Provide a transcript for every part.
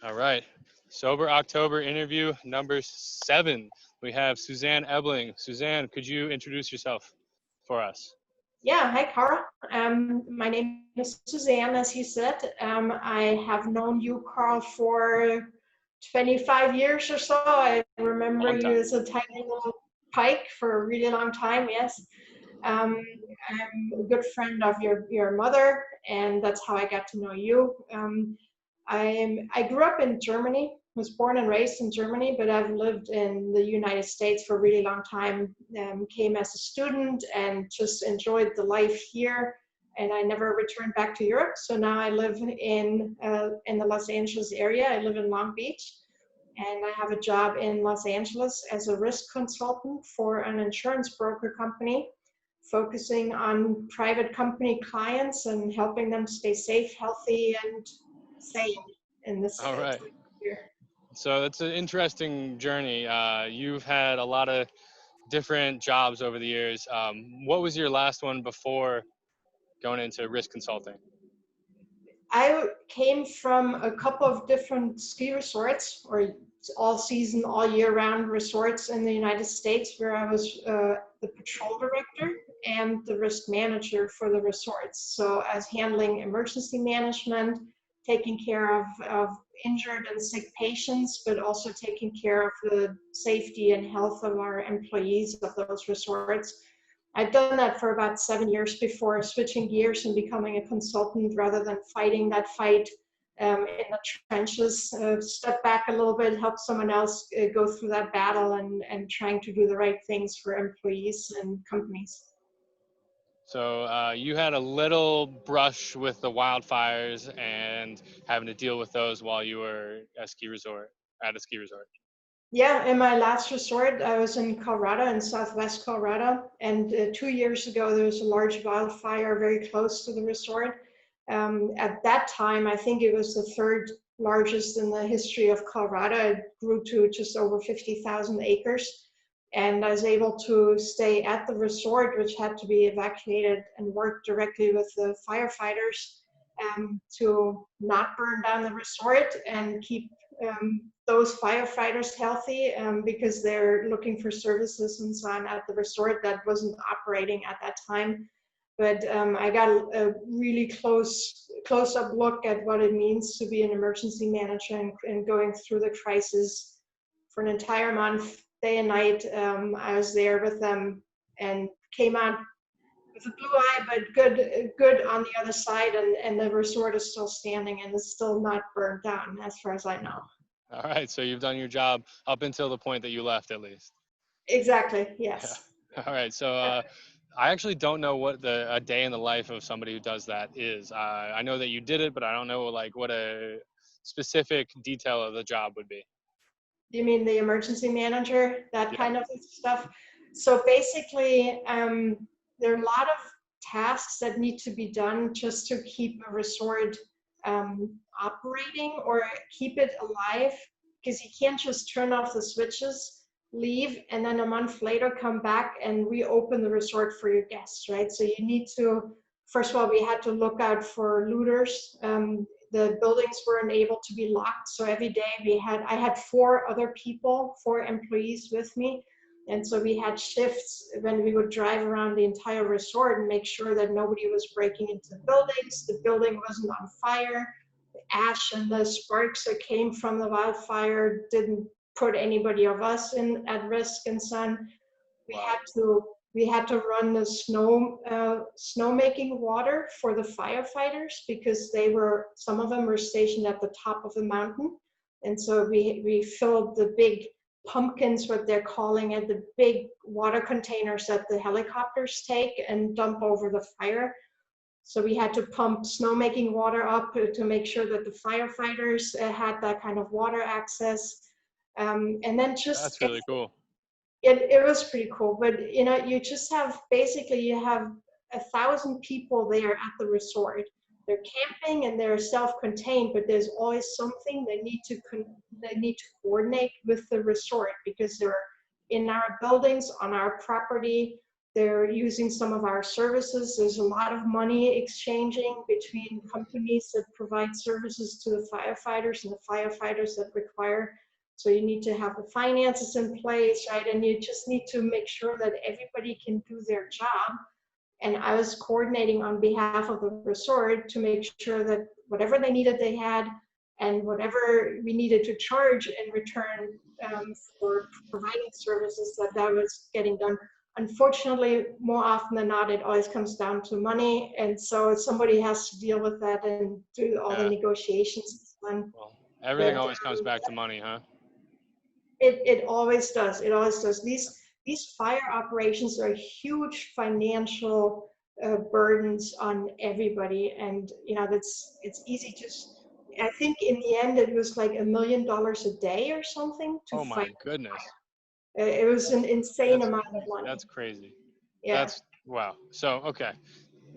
All right. Sober October interview number 7. We have Susanne Ebling. Susanne, could you introduce yourself for us? Yeah, hi, Carl. My name is Suzanne, as you said. I have known you, Carl, for 25 years or so. I remember Long you time. as a tiny little pike for a really long time, yes. I'm a good friend of your mother, and that's how I got to know you. I grew up in Germany, was born and raised in Germany, but I've lived in the United States for a really long time. Came as a student and just enjoyed the life here, and I never returned back to Europe. So now I live in the Los Angeles area. I live in Long Beach, and I have a job in Los Angeles as a risk consultant for an insurance broker company, focusing on private company clients and helping them stay safe, healthy, and sane in this All time right. of year. So that's an interesting journey. You've had a lot of different jobs over the years. What was your last one before going into risk consulting? I came from a couple of different ski resorts, or all season, all year round resorts in the United States, where I was the patrol director and the risk manager for the resorts. So I was handling emergency management, taking care of injured and sick patients, but also taking care of the safety and health of our employees of those resorts. I've done that for about 7 years before switching gears and becoming a consultant rather than fighting that fight in the trenches. Step back a little bit, help someone else go through that battle, and trying to do the right things for employees and companies. So you had a little brush with the wildfires and having to deal with those while you were at a ski resort. Yeah, in my last resort, I was in Colorado, in southwest Colorado, and 2 years ago there was a large wildfire very close to the resort. At that time, I think it was the third largest in the history of Colorado. It grew to just over 50,000 acres, and I was able to stay at the resort, which had to be evacuated, and work directly with the firefighters to not burn down the resort and keep those firefighters healthy, because they're looking for services and so on at the resort that wasn't operating at that time. But I got a really close-up look at what it means to be an emergency manager, and going through the crisis for an entire month, day and night. I was there with them and came out with a blue eye, but good on the other side, and the resort is still standing and is still not burned down as far as I know. All right. So you've done your job up until the point that you left, at least. Exactly, Yeah. yes. All right. So I actually don't know what a day in the life of somebody who does that is. I know that you did it, but I don't know like what a specific detail of the job would be. You mean the emergency manager, that Yeah. kind of stuff? So basically, there are a lot of tasks that need to be done just to keep a resort operating or keep it alive, because you can't just turn off the switches, leave, and then a month later come back and reopen the resort for your guests, right? So you need to, first of all, we had to look out for looters. The buildings weren't able to be locked, so every day I had 4 employees with me, and so we had shifts when we would drive around the entire resort and make sure that nobody was breaking into the building wasn't on fire, the ash and the sparks that came from the wildfire didn't put anybody of us in at risk, and so on. we Wow. had to we had to run the snow making water for the firefighters, because some of them were stationed at the top of the mountain, and so we filled the big pumpkins, what they're calling it, the big water containers that the helicopters take and dump over the fire. So we had to pump snow making water up to make sure that the firefighters had that kind of water access. And then just That's really cool. it was pretty cool. But you just have, basically you have 1,000 people there at the resort. They're camping and they're self-contained, but there's always something they need to coordinate with the resort, because they're in our buildings on our property. They're using some of our services. There's a lot of money exchanging between companies that provide services to the firefighters and the firefighters that require. So you need to have the finances in place, right? And you just need to make sure that everybody can do their job. And I was coordinating on behalf of the resort to make sure that whatever they needed, they had, and whatever we needed to charge in return for providing services, that was getting done. Unfortunately, more often than not, it always comes down to money, and so somebody has to deal with that and do all the Yeah. negotiations. Well, everything But always comes back to money, huh? it always does. It always does. These fire operations are huge financial burdens on everybody, and it's easy to. I think in the end it was like $1 million a day or something to Oh fight. my goodness. It was an insane That's amount of money. that's crazy. Yeah. That's wow. So okay,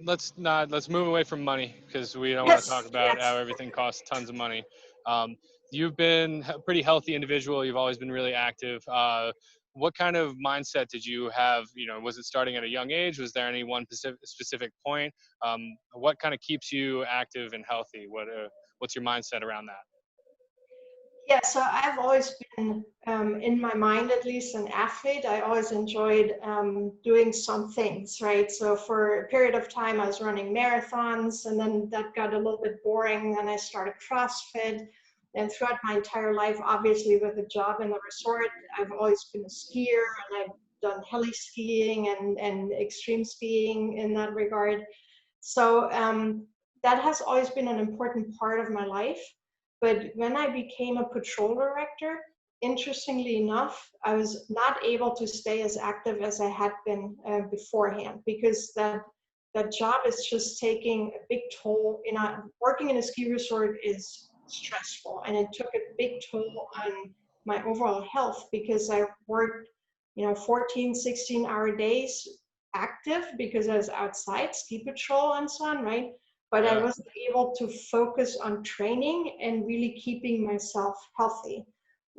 let's move away from money because we don't want to talk Yes. about how Yes. everything costs tons of money. You've been a pretty healthy individual. You've always been really active. What kind of mindset did you have? Was it starting at a young age? Was there any one specific point? What kind of keeps you active and healthy? What's your mindset around that? Yeah, so I've always been, in my mind at least, an athlete. I always enjoyed doing some things, right? So for a period of time, I was running marathons, and then that got a little bit boring. Then I started CrossFit. And throughout my entire life, obviously with a job in the resort, I've always been a skier, and I've done heli skiing and extreme skiing in that regard. So that has always been an important part of my life. But when I became a patrol director, interestingly enough, I was not able to stay as active as I had been beforehand, because that job is just taking a big toll. Working in a ski resort is stressful, and it took a big toll on my overall health because I worked 14, 16-hour days active because I was outside ski patrol and so on, right? But I Yeah. wasn't able to focus on training and really keeping myself healthy.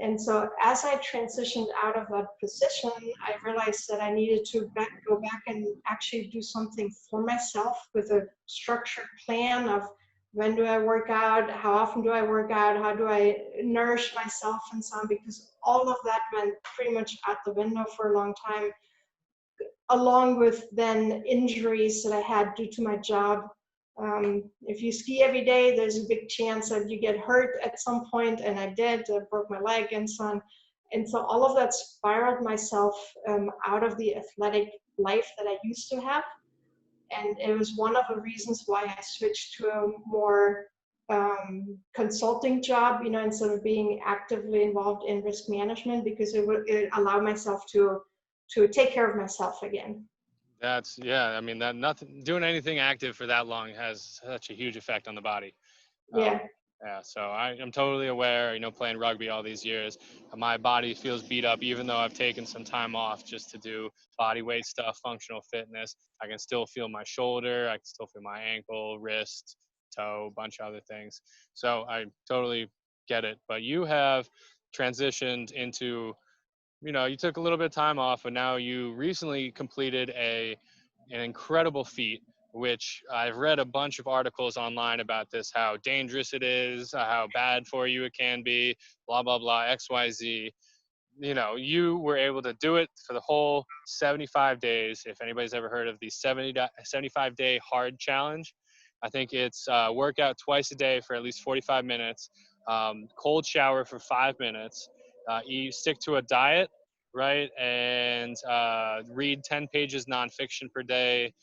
And so as I transitioned out of that position, I realized that I needed to go back and actually do something for myself with a structured plan of when do I work out, how often do I work out, how do I nourish myself and so on, because all of that went pretty much out the window for a long time, along with then injuries that I had due to my job. If you ski every day, there's a big chance that you get hurt at some point, and I did. I broke my leg and so on. And so all of that spiraled myself out of the athletic life that I used to have. And it was one of the reasons why I switched to a more consulting job, instead of being actively involved in risk management, because it allowed myself to take care of myself again. Yeah. I mean, that nothing doing anything active for that long has such a huge effect on the body. Um, Yeah. yeah, so I'm totally aware, playing rugby all these years, my body feels beat up, even though I've taken some time off just to do body weight stuff, functional fitness. I can still feel my shoulder, I can still feel my ankle, wrist, toe, a bunch of other things. So I totally get it. But you have transitioned into, you took a little bit of time off, and now you recently completed an incredible feat, which I've read a bunch of articles online about this, how dangerous it is, how bad for you it can be, blah, blah, blah, XYZ. You were able to do it for the whole 75 days. If anybody's ever heard of the 75-day hard challenge, I think it's workout twice a day for at least 45 minutes, cold shower for 5 minutes, you stick to a diet, right? And read 10 pages nonfiction per day.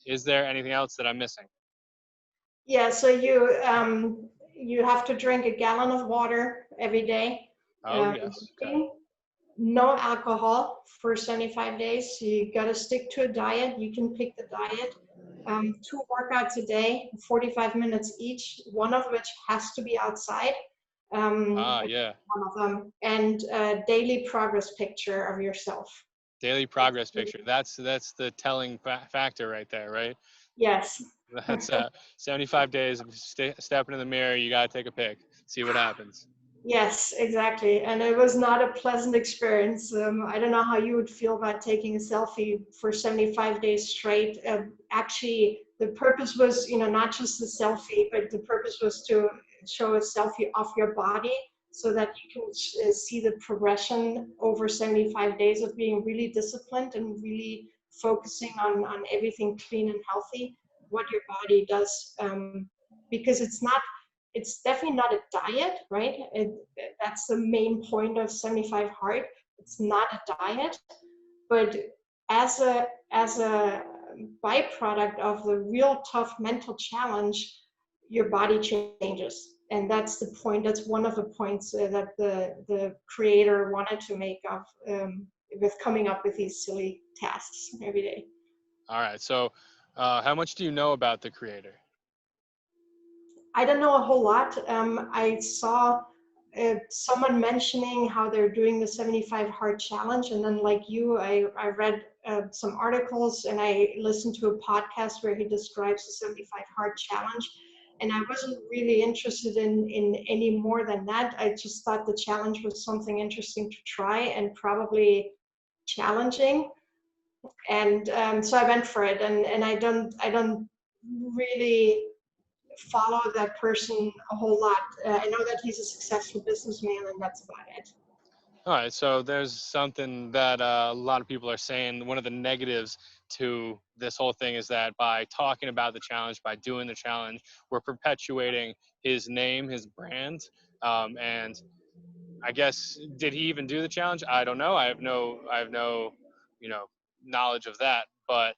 Is there anything else that I'm missing? Yeah, so you have to drink a gallon of water every day. Oh, yes. Okay. No alcohol for 75 days. So you got to stick to a diet. You can pick the diet. 2 workouts a day, 45 minutes each, one of which has to be outside. At Yeah. one of them, and a daily progress picture of yourself. Daily progress picture. That's the telling factor right there, right? Yes. That's 75 days of stepping in the mirror. You got to take a pic, see what happens. Yes, exactly. And it was not a pleasant experience. I don't know how you would feel about taking a selfie for 75 days straight. Actually, the purpose was, not just the selfie, but the purpose was to show a selfie of your body so that you can see the progression over 75 days of being really disciplined and really focusing on everything clean and healthy, what your body does. Because it's definitely not a diet, right? That's the main point of 75 Hard. It's not a diet, but as a byproduct of the real tough mental challenge, your body changes, and that's the point. That's one of the points that the creator wanted to make of with coming up with these silly tasks every day. All right. So, how much do you know about the creator? I don't know a whole lot. I saw someone mentioning how they're doing the 75 Hard Challenge, and then like you, I read some articles and I listened to a podcast where he describes the 75 Hard Challenge, and I wasn't really interested in any more than that. I just thought the challenge was something interesting to try and probably challenging, and so I went for it, and I don't really follow that person a whole lot. I know that he's a successful businessman, and that's about it. All right, so there's something that a lot of people are saying. One of the negatives to this whole thing is that by talking about the challenge, by doing the challenge, we're perpetuating his name, his brand, and I guess did he even do the challenge? I don't know. I have no, you know, knowledge of that. But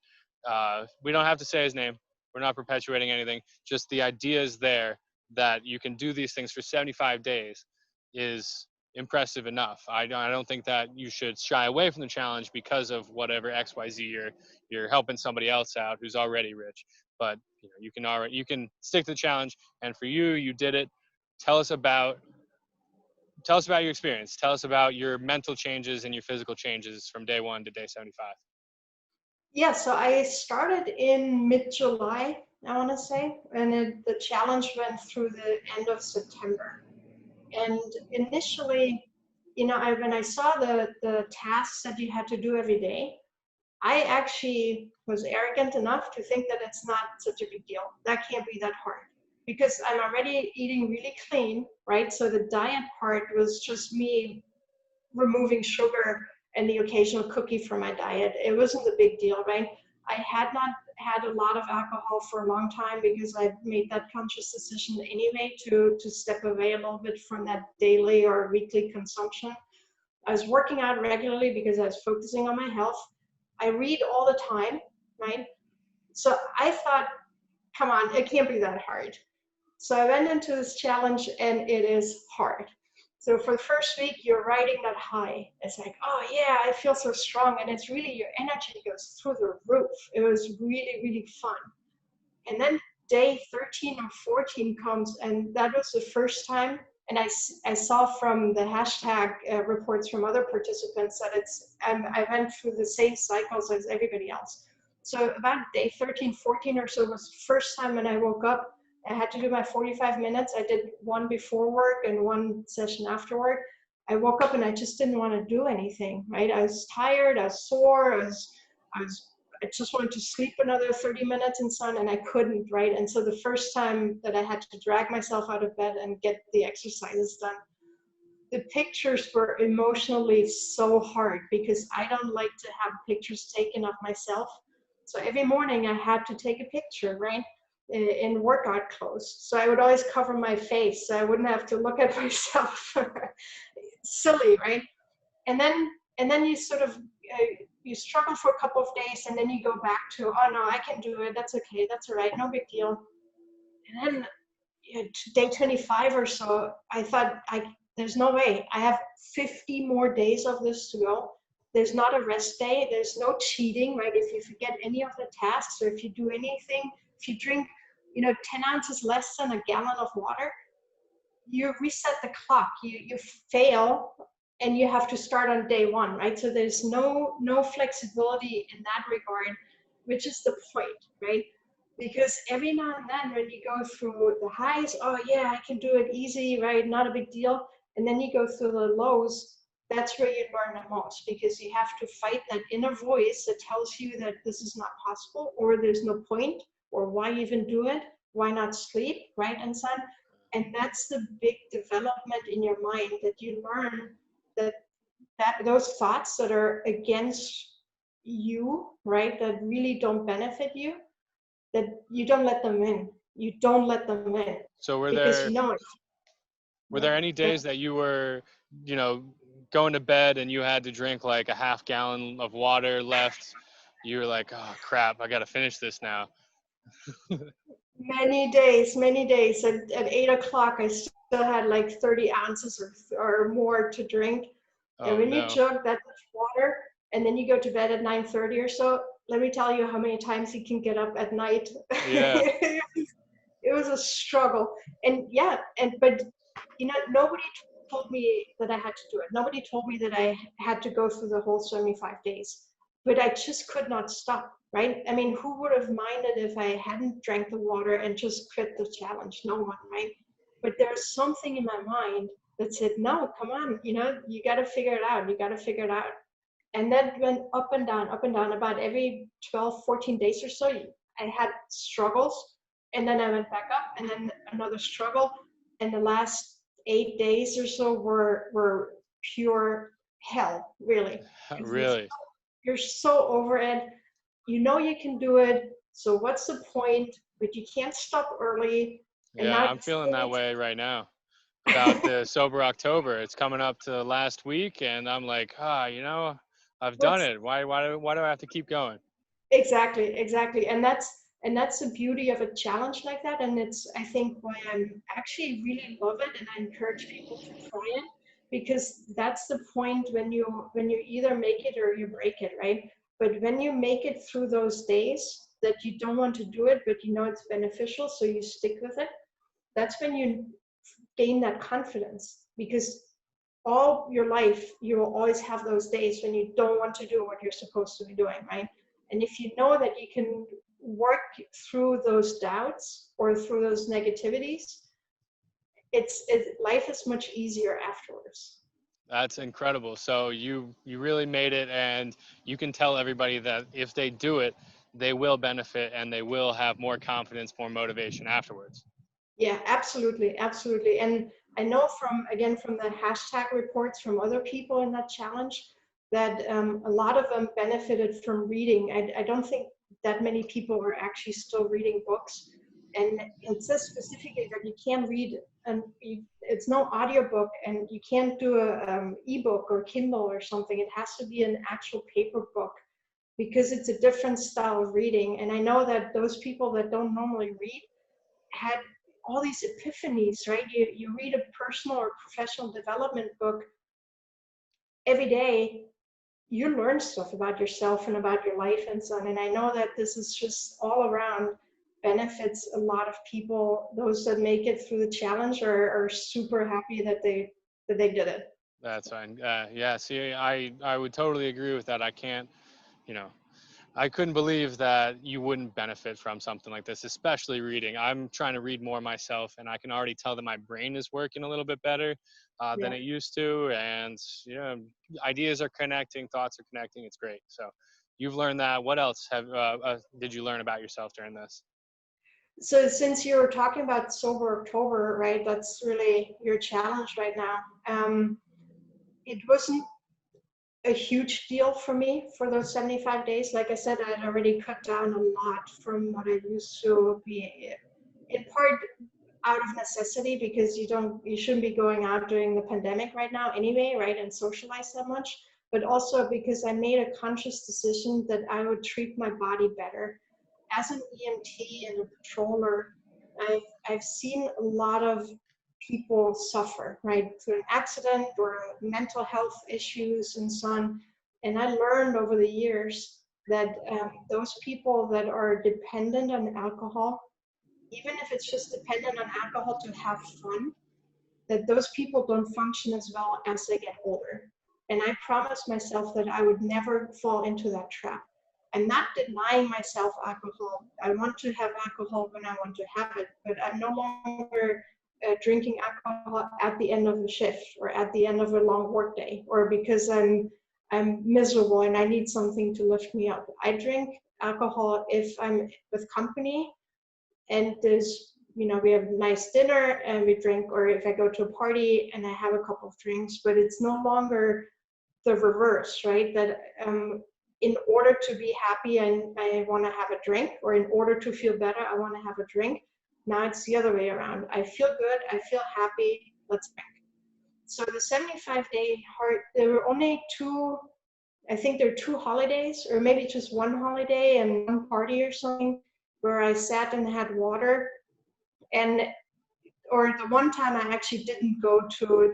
we don't have to say his name. We're not perpetuating anything. Just the idea is there that you can do these things for 75 days is impressive enough. I don't think that you should shy away from the challenge because of whatever XYZ you're helping somebody else out who's already rich. But you can stick to the challenge. And for you, you did it. Tell us about Tell us about your experience. Tell us about your mental changes and your physical changes from day 1 to day 75. Yeah, so I started in mid-July, I want to say, and the challenge went through the end of September. And initially, when I saw the tasks that you had to do every day, I actually was arrogant enough to think that it's not such a big deal. That can't be that hard because I'm already eating really clean, right? So the diet part was just me removing sugar and the occasional cookie from my diet. It wasn't a big deal, right? I had not had a lot of alcohol for a long time because I made that conscious decision anyway to step away a little bit from that daily or weekly consumption. I was working out regularly because I was focusing on my health. I read all the time, right? So I thought, come on, it can't be that hard. So I went into this challenge and it is hard. So for the first week, you're riding that high. It's like, oh yeah, I feel so strong. And it's really, your energy goes through the roof. It was really, really fun. And then day 13 or 14 comes, and that was the first time. And I saw from the hashtag reports from other participants that I went through the same cycles as everybody else. So about day 13, 14 or so was the first time when I woke up. I had to do my 45 minutes. I did one before work and one session after work. I woke up and I just didn't want to do anything, right? I was tired, I was sore, I just wanted to sleep another 30 minutes in sun and I couldn't, right? And so the first time that I had to drag myself out of bed and get the exercises done, the pictures were emotionally so hard because I don't like to have pictures taken of myself. So every morning I had to take a picture, right? In workout clothes. So I would always cover my face so I wouldn't have to look at myself. Silly, right? and then and then you sort of you struggle for a couple of days and then you go back to, oh no, I can do it, that's okay, that's all right, no big deal. And then day 25 or so, I thought, there's no way, I have 50 more days of this to go. There's not a rest day, there's no cheating, right? If you forget any of the tasks or if you do anything, if you drink 10 ounces less than a gallon of water, you reset the clock, you fail, and you have to start on day one, right? So there's no flexibility in that regard, which is the point, right? Because every now and then when you go through the highs, oh yeah, I can do it easy, right? Not a big deal. and then you go through the lows, that's where you learn the most, because you have to fight that inner voice that tells you that this is not possible, or there's no point, or why even do it? Why not sleep, right? And so on. And that's the big development in your mind, that you learn that those thoughts that are against you, right, that really don't benefit you, that you don't let them in. You don't let them in, So because you know it. were there any days that you were, going to bed and you had to drink like a half gallon of water left? You were like, oh crap, I got to finish this now. Many days. At 8 o'clock, I still had like 30 ounces or more to drink. And Oh when you no. chug that much water and then you go to bed at 9:30 or so, let me tell you how many times you can get up at night. Yeah. It was a struggle. And yeah, but nobody told me that I had to do it. Nobody told me that I had to go through the whole 75 days. But I just could not stop, right? I mean, who would have minded if I hadn't drank the water and just quit the challenge? No one, right? But there's something in my mind that said, no, come on, you got to figure it out. You got to figure it out. And that went up and down, up and down. About every 12, 14 days or so, I had struggles. And then I went back up, and then another struggle. And the last 8 days or so were pure hell, really. Really? You're so over it. You know you can do it. So what's the point? But you can't stop early. And Yeah, now I'm feeling that way right now about the sober October. It's coming up to last week and I'm like, I've done what's it. Why do I have to keep going? exactly. And that's the beauty of a challenge like that. And it's, I think, why I'm actually really love it, and I encourage people to try it, because that's the point when you either make it or you break it, right? But when you make it through those days that you don't want to do it, but you know it's beneficial, so you stick with it, that's when you gain that confidence. Because all your life you will always have those days when you don't want to do what you're supposed to be doing, right? And if you know that you can work through those doubts or through those negativities, life is much easier afterwards. That's incredible. So you really made it, and you can tell everybody that if they do it, they will benefit and they will have more confidence, more motivation afterwards. Yeah, absolutely. And I know from the hashtag reports from other people in that challenge that a lot of them benefited from reading. I don't think that many people are actually still reading books. And it says specifically that you can't read, and it's no audiobook, and you can't do a ebook or Kindle or something. It has to be an actual paper book, because it's a different style of reading. And I know that those people that don't normally read had all these epiphanies, right? You read a personal or professional development book every day, you learn stuff about yourself and about your life and so on. And I know that this is just all around benefits a lot of people. Those that make it through the challenge are super happy that they did it. That's fine. Yeah, see, I would totally agree with that. I can't, you know, I couldn't believe that you wouldn't benefit from something like this, especially reading. I'm trying to read more myself, and I can already tell that my brain is working a little bit better than Yeah. it used to. And ideas are connecting, thoughts are connecting. It's great. So you've learned that. What else did you learn about yourself during this? So since you were talking about Sober October, right? That's really your challenge right now. It wasn't a huge deal for me for those 75 days. Like I said, I had already cut down a lot from what I used to be, in part out of necessity, because you shouldn't be going out during the pandemic right now anyway, right, and socialize that much, but also because I made a conscious decision that I would treat my body better. As an EMT and a patroller, I've seen a lot of people suffer, right, through an accident or mental health issues and so on. And I learned over the years that those people that are dependent on alcohol, even if it's just dependent on alcohol to have fun, that those people don't function as well as they get older. And I promised myself that I would never fall into that trap. I'm not denying myself alcohol. I want to have alcohol when I want to have it, but I'm no longer drinking alcohol at the end of a shift or at the end of a long work day, or because I'm miserable and I need something to lift me up. I drink alcohol if I'm with company and there's, we have nice dinner and we drink, or if I go to a party and I have a couple of drinks, but it's no longer the reverse, right? That in order to be happy and I want to have a drink, or in order to feel better, I want to have a drink. Now it's the other way around. I feel good, I feel happy, let's drink. So the 75-day heart, there were only I think there are 2 holidays, or maybe just 1 holiday and 1 party or something, where I sat and had water. And or the one time I actually didn't go to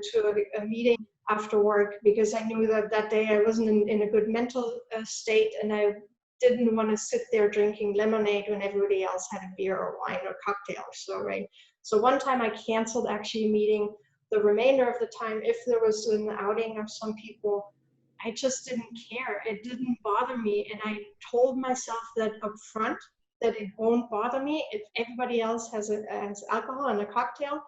a meeting after work because I knew that that day I wasn't in a good mental state, and I didn't want to sit there drinking lemonade when everybody else had a beer or wine or cocktail. So, right. So one time I canceled actually a meeting. The remainder of the time, if there was an outing of some people, I just didn't care. It didn't bother me. And I told myself that up front, that it won't bother me if everybody else has alcohol and a cocktail,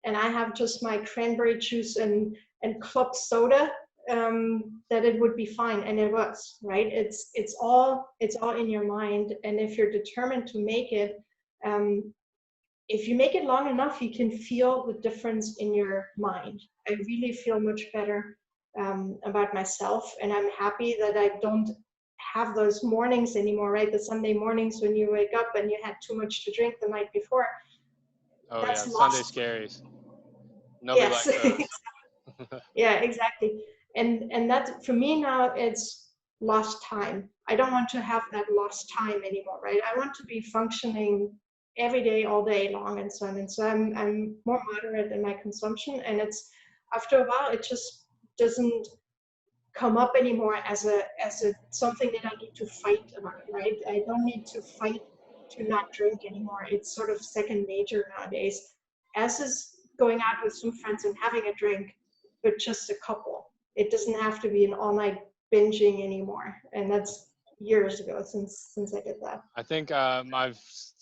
and I have just my cranberry juice and club soda, that it would be fine. And it was, right? It's all in your mind. And if you're determined to make it, if you make it long enough, you can feel the difference in your mind. I really feel much better about myself, and I'm happy that I don't have those mornings anymore, right? The Sunday mornings when you wake up and you had too much to drink the night before. Oh That's yeah, Sunday lost. scaries. Nobody Yes. likes those. Yeah, exactly. And that for me now, it's lost time. I don't want to have that lost time anymore, right? I want to be functioning every day, all day long, and so on. And so I'm more moderate in my consumption, and it's after a while it just doesn't come up anymore as a something that I need to fight about, right? I don't need to fight to not drink anymore. It's sort of second nature nowadays, as is going out with some friends and having a drink, but just a couple. It doesn't have to be an all-night binging anymore, and that's years ago since I did that. I think I've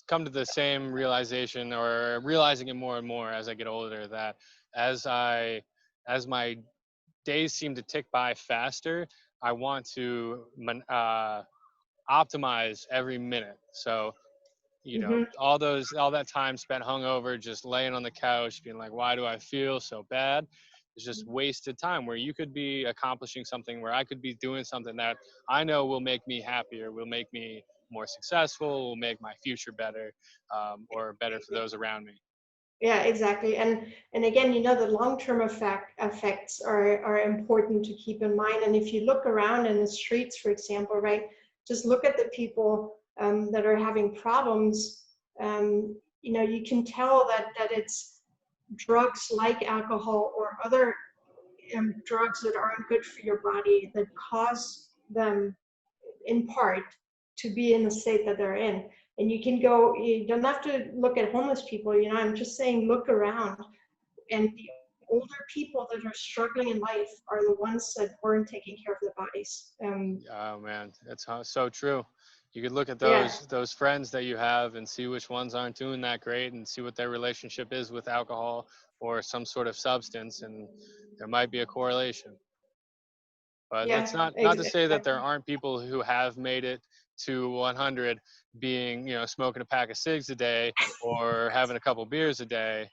come to the same realization, or realizing it more and more as I get older, that as my days seem to tick by faster, I want to optimize every minute. So, Mm-hmm. all that time spent hungover, just laying on the couch, being like, why do I feel so bad? It's just wasted time where you could be accomplishing something, where I could be doing something that I know will make me happier, will make me more successful, will make my future better, or better for those around me. Yeah, exactly. And again, the long-term effects are important to keep in mind. And if you look around in the streets, for example, right, just look at the people that are having problems. You can tell that it's drugs like alcohol or other drugs that aren't good for your body that cause them in part to be in the state that they're in. And you don't have to look at homeless people, I'm just saying, look around. And the older people that are struggling in life are the ones that weren't taking care of their bodies. Oh man, that's so true. You could look at Yeah, those friends that you have and see which ones aren't doing that great, and see what their relationship is with alcohol or some sort of substance, and there might be a correlation. But it's yeah, not to say that there exactly. aren't people who have made it to 100, being, smoking a pack of cigs a day or having a couple beers a day.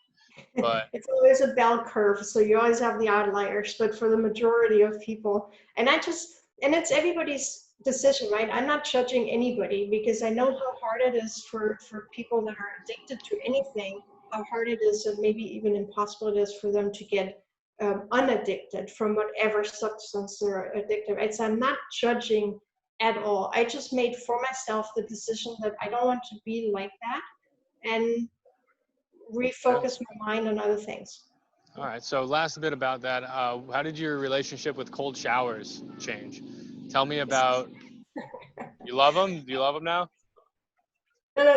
But It's always a bell curve, so you always have the outliers, but for the majority of people, and it's everybody's decision, right? I'm not judging anybody because I know how hard it is for people that are addicted to anything, how hard it is, and maybe even impossible it is for them to get unaddicted from whatever substance they're addicted, right? So I'm not judging at all. I just made for myself the decision that I don't want to be like that, and yeah. refocus my mind on other things. All right. So last bit about that. How did your relationship with cold showers change? Tell me about. You love them? Do you love them now?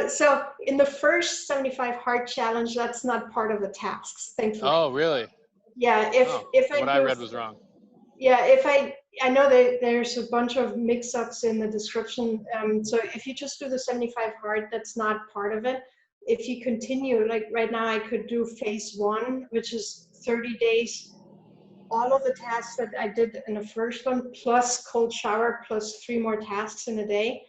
So in the first 75 hard challenge, that's not part of the tasks, thankfully. Oh, really? Yeah, Oh, if I what I do, read was wrong. yeah, if I know that there's a bunch of mix-ups in the description. So if you just do the 75 hard, that's not part of it. if you continue, like right now I could do phase 1, which is 30 days, all of the tasks that I did in the first one, plus cold shower, plus 3 more tasks in a day.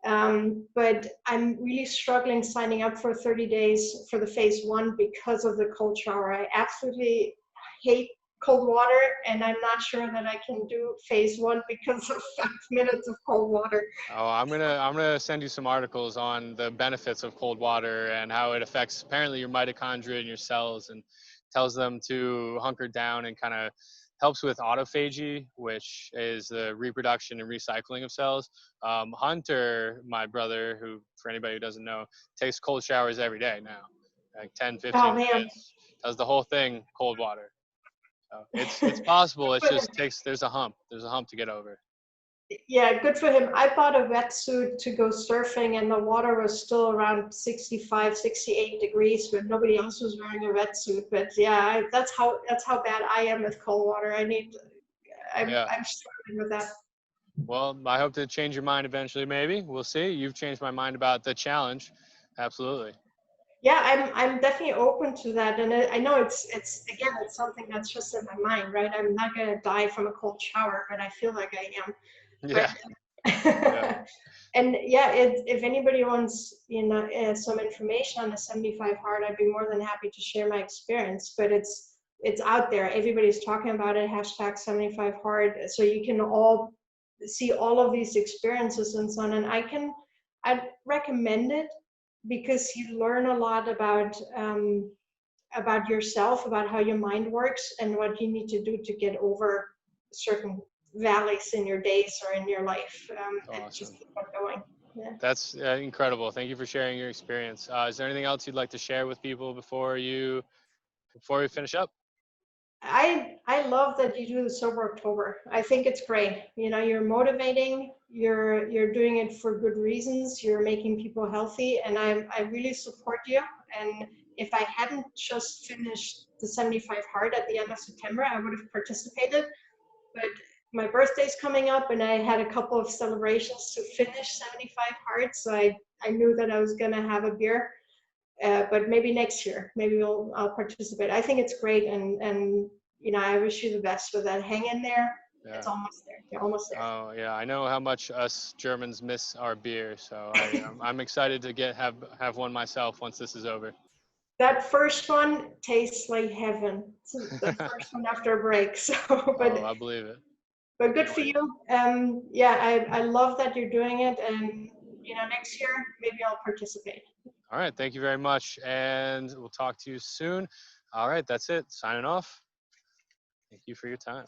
But I'm really struggling signing up for 30 days for the phase 1 because of the cold shower. I absolutely hate cold water, and I'm not sure that I can do phase 1 because of 5 minutes of cold water. Oh, I'm gonna send you some articles on the benefits of cold water and how it affects apparently your mitochondria and your cells, and tells them to hunker down, and kind of helps with autophagy, which is the reproduction and recycling of cells. Hunter, my brother, who for anybody who doesn't know, takes cold showers every day now, like 10, Oh 15 man. minutes, does the whole thing cold water. So it's possible. It's just takes there's a hump to get over. Yeah, good for him. I bought a wetsuit to go surfing, and the water was still around 65, 68 degrees, but nobody else was wearing a wetsuit. But yeah, that's how bad I am with cold water. Yeah. I'm struggling with that. Well, I hope to change your mind eventually. Maybe we'll see. You've changed my mind about the challenge. Absolutely. Yeah, I'm definitely open to that, and I know it's again, it's something that's just in my mind, right? I'm not gonna die from a cold shower, but I feel like I am. But Yeah. Yeah. and yeah, if anybody wants, some information on the 75 hard, I'd be more than happy to share my experience. But it's out there. Everybody's talking about it. Hashtag 75 hard. So you can all see all of these experiences and so on. And I'd recommend it because you learn a lot about yourself, about how your mind works, and what you need to do to get over certain valleys in your days or in your life, and just Awesome. keep on going. Yeah. That's incredible. Thank you for sharing your experience. Is there anything else you'd like to share with people before we finish up? I love that you do the sober October. I think it's great. You're motivating. You're doing it for good reasons. You're making people healthy, and I really support you. And if I hadn't just finished the 75 hard at the end of September, I would have participated. But my birthday's coming up, and I had a couple of celebrations to finish 75 hard, so I knew that I was gonna have a beer. But maybe next year, maybe I'll participate. I think it's great, and I wish you the best with that. Hang in there. It's Yeah. almost there. You're almost there. Oh yeah, I know how much us Germans miss our beer, so I'm excited to have one myself once this is over. That first one tastes like heaven. The first one after a break. So, Oh, I believe it. but good Can't for wait. you. Yeah, I love that you're doing it, and next year maybe I'll participate. All right, thank you very much, and we'll talk to you soon. All right, that's it. Signing off. Thank you for your time.